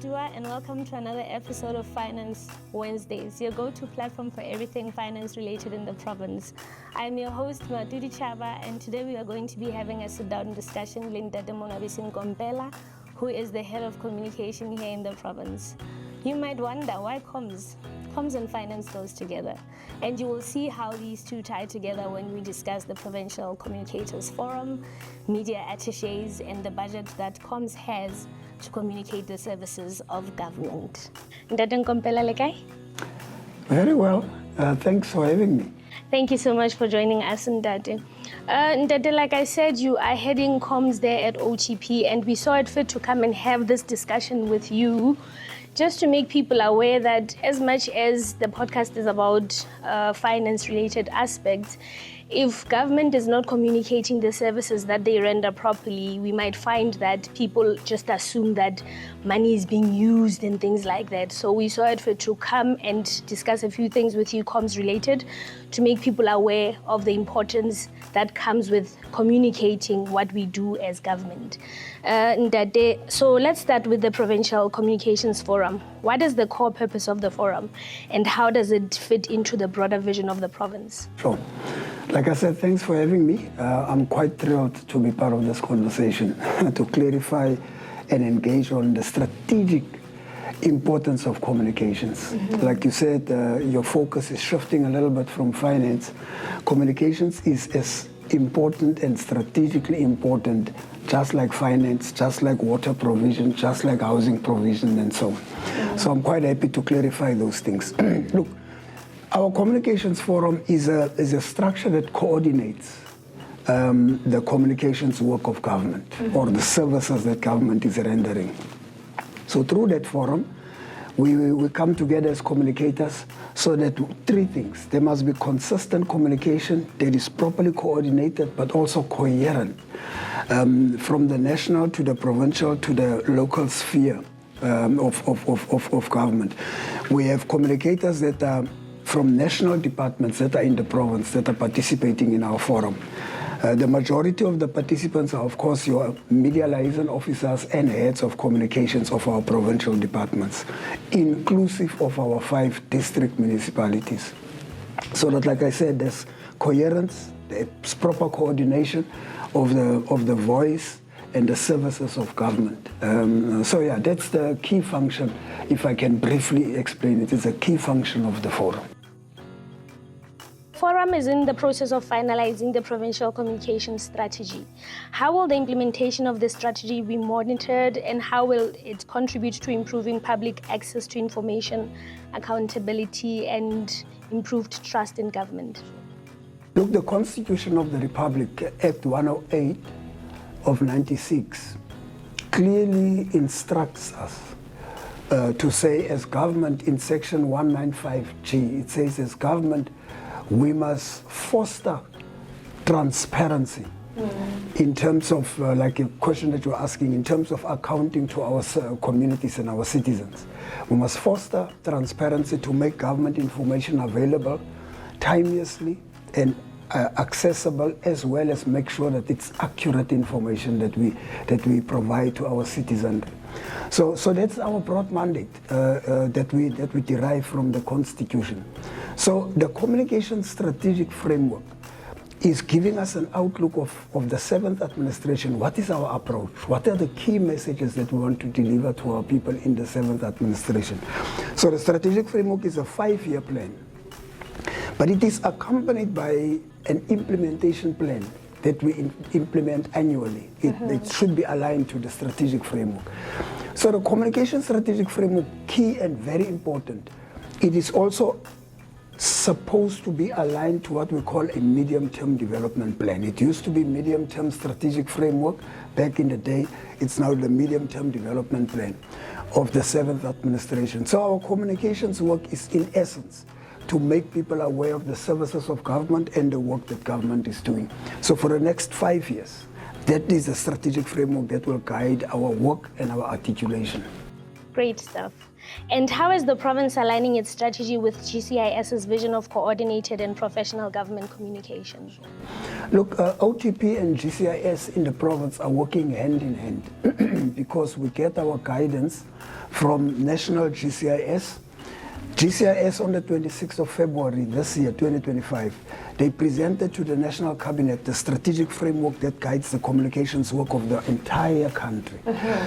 Dua, and welcome to another episode of Finance Wednesdays, your go-to platform for everything finance related in the province. I'm your host, Mr Chaba, and today we are going to be having a sit-down discussion with Mr Monwabisi Nkompela, who is the head of communication here in the province. You might wonder why comms and finance goes together, and you will see how these two tie together when we discuss the Provincial Communicators Forum, media attaches, and the budget that comms has to communicate the services of government. Ndate Nkompela lekai? Very well. Thanks for having me. Thank you so much for joining us, Ndate. Ndate, like I said, you are heading comms there at OTP, and we saw it fit to come and have this discussion with you, just to make people aware that as much as the podcast is about finance-related aspects, if government is not communicating the services that they render properly, we might find that people just assume that money is being used and things like that. So we saw it fit to come and discuss a few things with you, comms related, to make people aware of the importance that comes with communicating what we do as government. So let's start with the Provincial Communications Forum. What is the core purpose of the forum, and how does it fit into the broader vision of the province? Sure. Like I said, thanks for having me. I'm quite thrilled to be part of this conversation to clarify and engage on the strategic importance of communications. Mm-hmm. Like you said, your focus is shifting a little bit from finance. Communications is as important and strategically important, just like finance, just like water provision, just like housing provision, and so on. Mm-hmm. So I'm quite happy to clarify those things. Look, our communications forum is a structure that coordinates the communications work of government, mm-hmm. or the services that government is rendering. So through that forum, we come together as communicators so that three things. There must be consistent communication that is properly coordinated but also coherent from the national to the provincial to the local sphere of government. We have communicators that are from national departments that are in the province that are participating in our forum. The majority of the participants are, of course, your media liaison officers and heads of communications of our provincial departments, inclusive of our 5 district municipalities. So that, like I said, there's coherence, there's proper coordination of the voice and the services of government. So yeah, that's the key function. If I can briefly explain it, it's a key function of the forum. Forum is in the process of finalizing the provincial communication strategy. How will the implementation of the strategy be monitored, and how will it contribute to improving public access to information, accountability, and improved trust in government? Look, the Constitution of the Republic, Act 108 of 96, clearly instructs us to say, as government, in section 195G, it says, as government, we must foster transparency in terms of, like a question that you're asking, in terms of accounting to our communities and our citizens. We must foster transparency to make government information available timelessly and accessible, as well as make sure that it's accurate information that we provide to our citizens. So that's our broad mandate that we derive from the Constitution. So the communication strategic framework is giving us an outlook of the 7th administration. What is our approach? What are the key messages that we want to deliver to our people in the 7th administration? So the strategic framework is a 5-year plan, but it is accompanied by an implementation plan that we implement annually. It should be aligned to the strategic framework. So the communication strategic framework, key and very important, it is also supposed to be aligned to what we call a medium-term development plan. It used to be medium-term strategic framework back in the day. It's now the medium-term development plan of the 7th administration. So our communications work is, in essence, to make people aware of the services of government and the work that government is doing. So for the next 5 years, that is the strategic framework that will guide our work and our articulation. Great stuff. And how is the province aligning its strategy with GCIS's vision of coordinated and professional government communication? Look, OTP and GCIS in the province are working hand in hand because we get our guidance from National GCIS. GCIS on the 26th of February this year, 2025, they presented to the National Cabinet the strategic framework that guides the communications work of the entire country.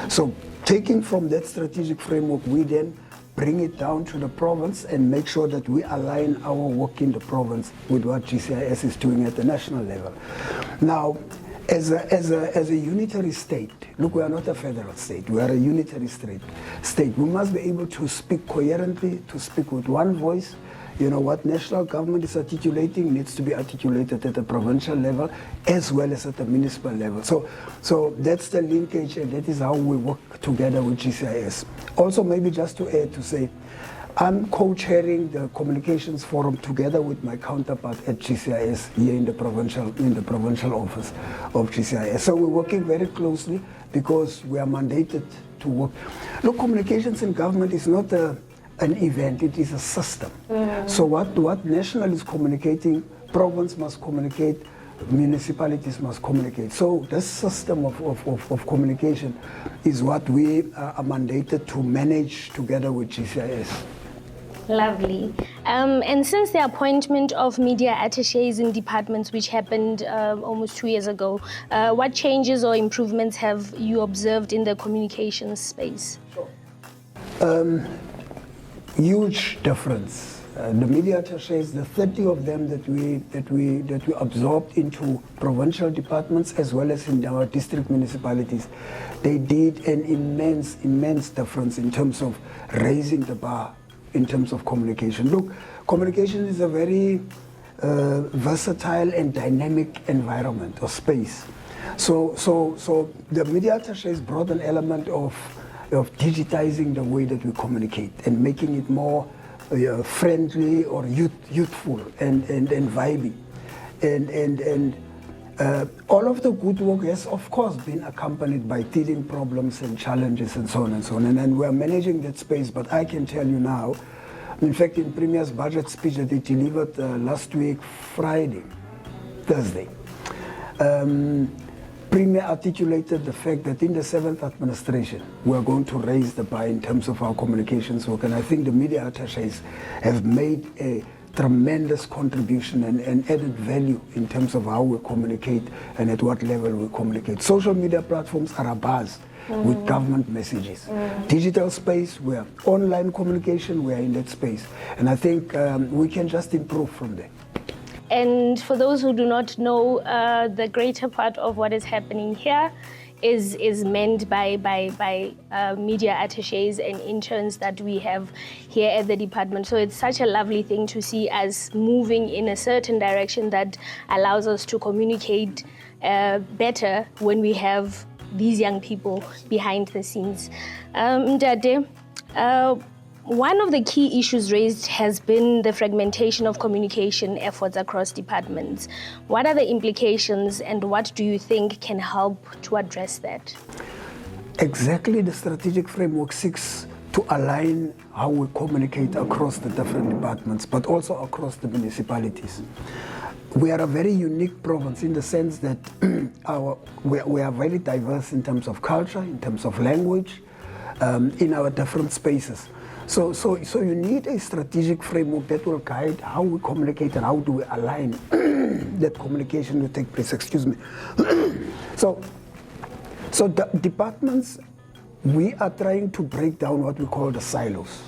So taking from that strategic framework, we then bring it down to the province and make sure that we align our work in the province with what GCIS is doing at the national level. Now, as a unitary state, look, we are not a federal state, we are a unitary state. We must be able to speak coherently, to speak with one voice. You know, what national government is articulating needs to be articulated at the provincial level as well as at the municipal level. So that's the linkage, and that is how we work together with GCIS. Also, maybe just to add to say, I'm co-chairing the communications forum together with my counterpart at GCIS here in the provincial office of GCIS. So we're working very closely because we are mandated to work. Look, communications in government is not an event, it is a system. So what national is communicating, province must communicate, municipalities must communicate. So this system of communication is what we are mandated to manage together with GCIS. Lovely. And since the appointment of media attaches in departments, which happened almost 2 years ago, what changes or improvements have you observed in the communications space? Huge difference. The media attaches, the 30 of them that we absorbed into provincial departments as well as in our district municipalities, they did an immense difference in terms of raising the bar in terms of communication. Look, communication is a very versatile and dynamic environment or space. So the media attaches brought an element of digitizing the way that we communicate and making it more friendly or youthful and vibey. And all of the good work has, of course, been accompanied by teething problems and challenges and so on and so on. And we're managing that space, but I can tell you now, in fact, in Premier's budget speech that he delivered last week, Thursday, Premier articulated the fact that in the 7th administration, we are going to raise the bar in terms of our communications work. And I think the media attaches have made a tremendous contribution and added value in terms of how we communicate and at what level we communicate. Social media platforms are a buzz with government messages. Digital space, we are online communication, we are in that space. And I think we can just improve from there. And for those who do not know, the greater part of what is happening here is meant by media attaches and interns that we have here at the department. So it's such a lovely thing to see us moving in a certain direction that allows us to communicate better when we have these young people behind the scenes. Ndade, one of the key issues raised has been the fragmentation of communication efforts across departments. What are the implications and what do you think can help to address that? Exactly, the strategic framework seeks to align how we communicate across the different departments, but also across the municipalities. We are a very unique province in the sense that we are very diverse in terms of culture, in terms of language, in our different spaces. So you need a strategic framework that will guide how we communicate and how do we align that communication to take place. Excuse me. So the departments, we are trying to break down what we call the silos.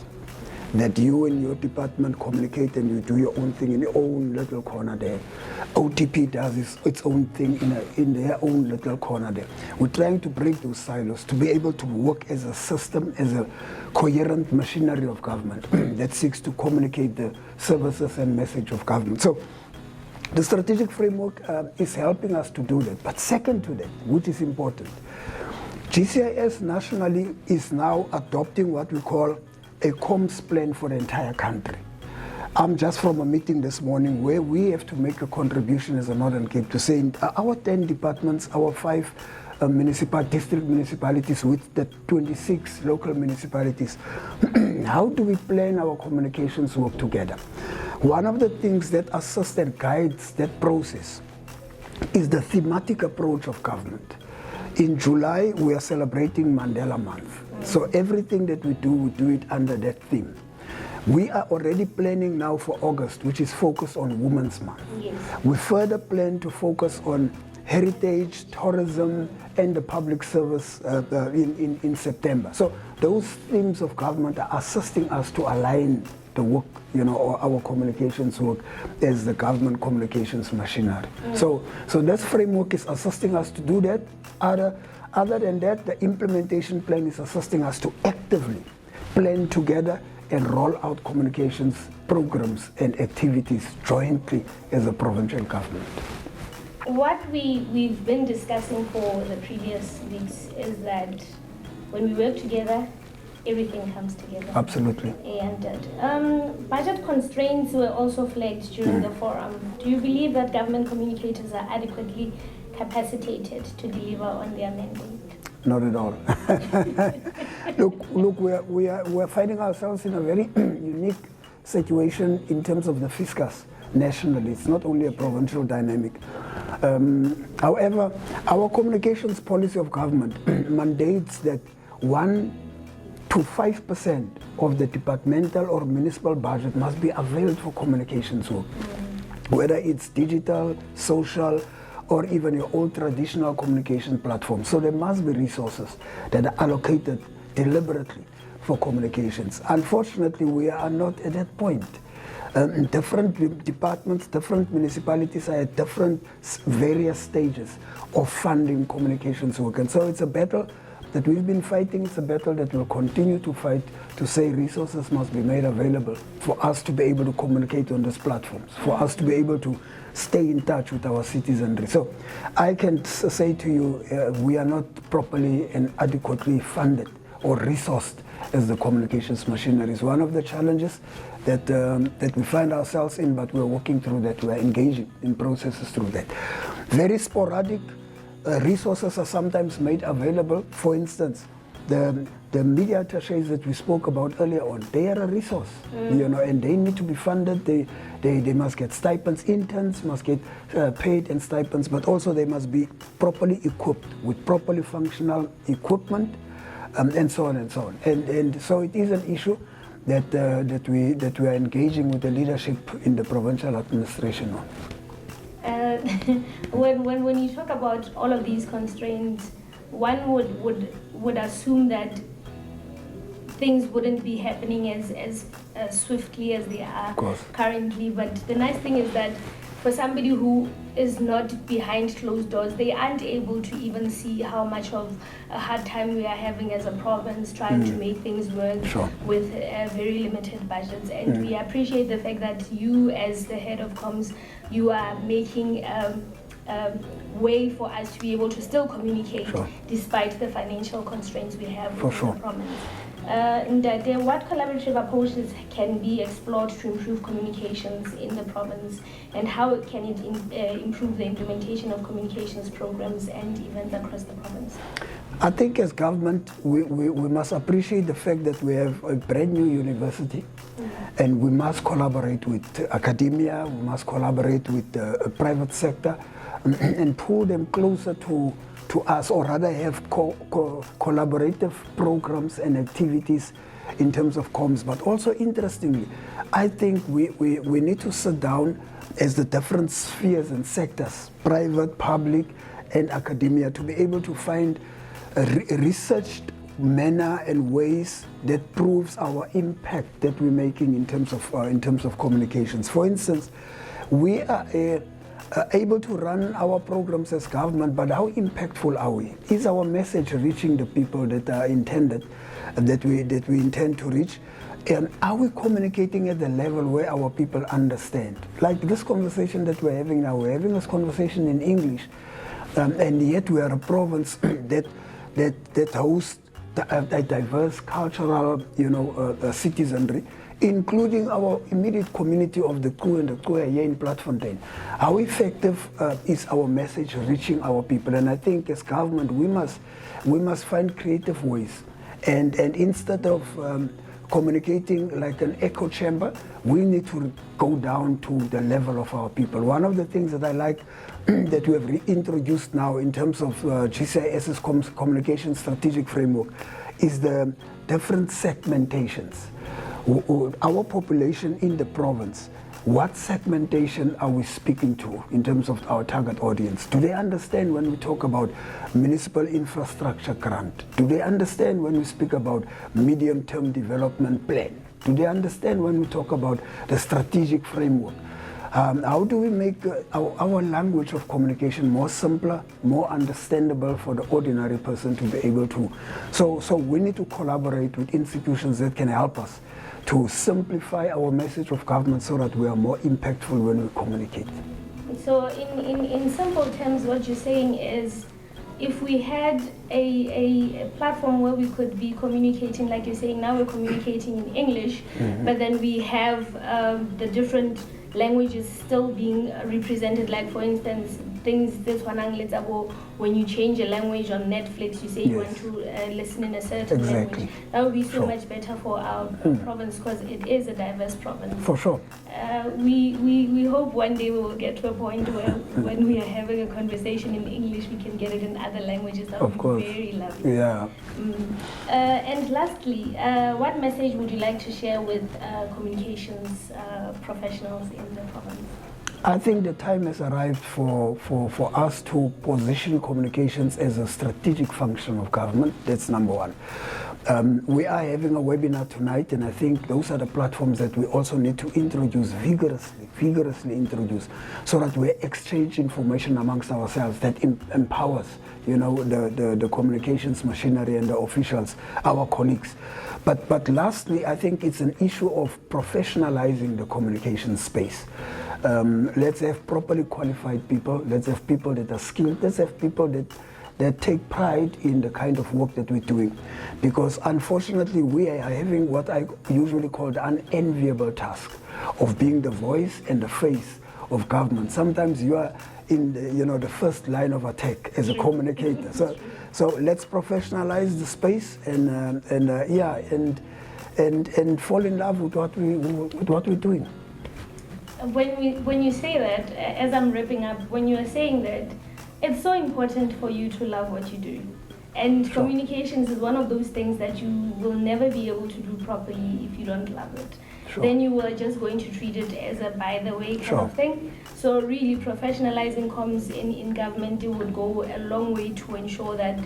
That you and your department communicate and you do your own thing in your own little corner there. OTP does its own thing in their own little corner there. We're trying to break those silos to be able to work as a system, as a coherent machinery of government that seeks to communicate the services and message of government. So the strategic framework is helping us to do that. But second to that, which is important, GCIS nationally is now adopting what we call a comms plan for the entire country. I'm just from a meeting this morning where we have to make a contribution as a Northern Cape to say our 10 departments, our 5 district municipalities with the 26 local municipalities, how do we plan our communications work together? One of the things that assists and guides that process is the thematic approach of government. In July, we are celebrating Mandela Month. So everything that we do it under that theme. We are already planning now for August, which is focused on Women's Month. Yes. We further plan to focus on heritage, tourism, and the public service in September. So those themes of government are assisting us to align the work, or our communications work as the government communications machinery. So this framework is assisting us to do that. Other than that, the implementation plan is assisting us to actively plan together and roll out communications programs and activities jointly as a provincial government. What we've been discussing for the previous weeks is that when we work together, everything comes together. Absolutely. And budget constraints were also flagged during the forum. Do you believe that government communicators are adequately capacitated to deliver on their mandate? Not at all. Look, we are finding ourselves in a very unique situation in terms of the fiscus nationally. It's not only a provincial dynamic. However, our communications policy of government mandates that 1 to 5% of the departmental or municipal budget must be availed for communications work, whether it's digital, social, or even your old traditional communication platform. So there must be resources that are allocated deliberately for communications. Unfortunately, we are not at that point. Different departments, different municipalities are at different various stages of funding communications work. And so it's a battle that we've been fighting. It's a battle that we'll continue to fight, to say resources must be made available for us to be able to communicate on these platforms, for us to be able to stay in touch with our citizenry. So I can say to you, we are not properly and adequately funded or resourced as the communications machinery. Is one of the challenges that we find ourselves in, but we're working through that. We're engaging in processes through that. Very sporadic resources are sometimes made available. For instance, the media attaches that we spoke about earlier on, they are a resource, and they need to be funded. They must get stipends. Interns must get paid and stipends, but also they must be properly equipped with properly functional equipment, and so on and so on. And so it is an issue that we are engaging with the leadership in the provincial administration on. When you talk about all of these constraints, one would assume that things wouldn't be happening as swiftly as they are currently. But the nice thing is that for somebody who is not behind closed doors, they aren't able to even see how much of a hard time we are having as a province trying to make things work with very limited budgets. And we appreciate the fact that you, as the head of comms, you are making way for us to be able to still communicate despite the financial constraints we have within the province. What collaborative approaches can be explored to improve communications in the province, and how can it improve the implementation of communications programs and events across the province? I think as government, we must appreciate the fact that we have a brand new university, and we must collaborate with academia, we must collaborate with the private sector, and pull them closer to us, or rather have collaborative programs and activities in terms of comms. But also, interestingly, I think we need to sit down as the different spheres and sectors, private, public, and academia, to be able to find a researched manner and ways that proves our impact that we're making in terms of communications. For instance, we are able to run our programs as government, but how impactful are we? Is our message reaching the people that are intended, that we intend to reach? And are we communicating at the level where our people understand? Like this conversation that we're having now, we're having this conversation in English, and yet we are a province that hosts a diverse cultural, citizenry, including our immediate community of the Kru and the Kru here in Platfontein. How effective is our message reaching our people? And I think as government, we must find creative ways. And instead of communicating like an echo chamber. We need to go down to the level of our people. One of the things that I like that we have reintroduced now in terms of GCIS's communication strategic framework is the different segmentations. Our population in the province, what segmentation are we speaking to in terms of our target audience? Do they understand when we talk about municipal infrastructure grant? Do they understand when we speak about medium-term development plan? Do they understand when we talk about the strategic framework? How do we make our language of communication more simpler, more understandable for the ordinary person to be able to? So we need to collaborate with institutions that can help us to simplify our message of government so that we are more impactful when we communicate. So in simple terms, what you're saying is, if we had a platform where we could be communicating, like you're saying, now we're communicating in English, but then we have the different languages still being represented, like for instance, things this one when you change a language on Netflix, you say you want to listen in a certain language. That would be so much better for our province, because it is a diverse province. For sure. We hope one day we will get to a point where when we are having a conversation in English, we can get it in other languages. That would be very lovely. Yeah. And lastly, what message would you like to share with communications professionals in the province? I think the time has arrived for us to position communications as a strategic function of government. That's number one. We are having a webinar tonight, and I think those are the platforms that we also need to introduce vigorously introduce, so that we exchange information amongst ourselves that empowers, the communications machinery and the officials, our colleagues. But lastly, I think it's an issue of professionalizing the communication space. Let's have properly qualified people. Let's have people that are skilled. Let's have people that take pride in the kind of work that we're doing. Because unfortunately, we are having what I usually call the unenviable task of being the voice and the face of government. Sometimes you are in the first line of attack as a communicator. So let's professionalize the space and fall in love with what we're doing. When you say that, as I'm wrapping up, when you are saying that, it's so important for you to love what you do. And communications is one of those things that you will never be able to do properly if you don't love it. Then you are just going to treat it as a by the way kind of thing. So really professionalizing comms in government, it would go a long way to ensure that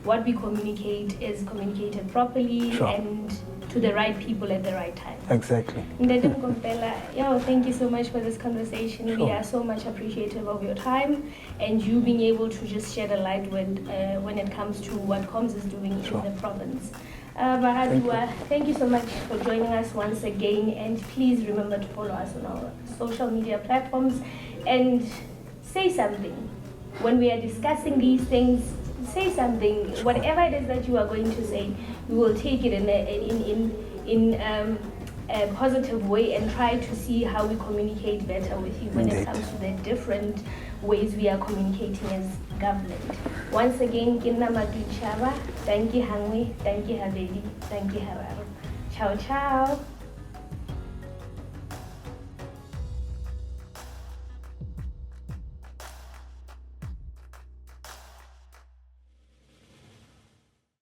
what we communicate is communicated properly and to the right people at the right time. Exactly. Mr Nkompela, thank you so much for this conversation. We are so much appreciative of your time and you being able to just shed a light when it comes to what comms is doing in the province. Thank you so much for joining us once again, and please remember to follow us on our social media platforms and say something. When we are discussing these things, say something. Whatever it is that you are going to say, we will take it in a positive way and try to see how we communicate better with you when it comes to the different ways we are communicating as government. Once again, Kinna Maduchava, thank you Hangwi, thank you Havedi, thank you Havaru. Ciao ciao.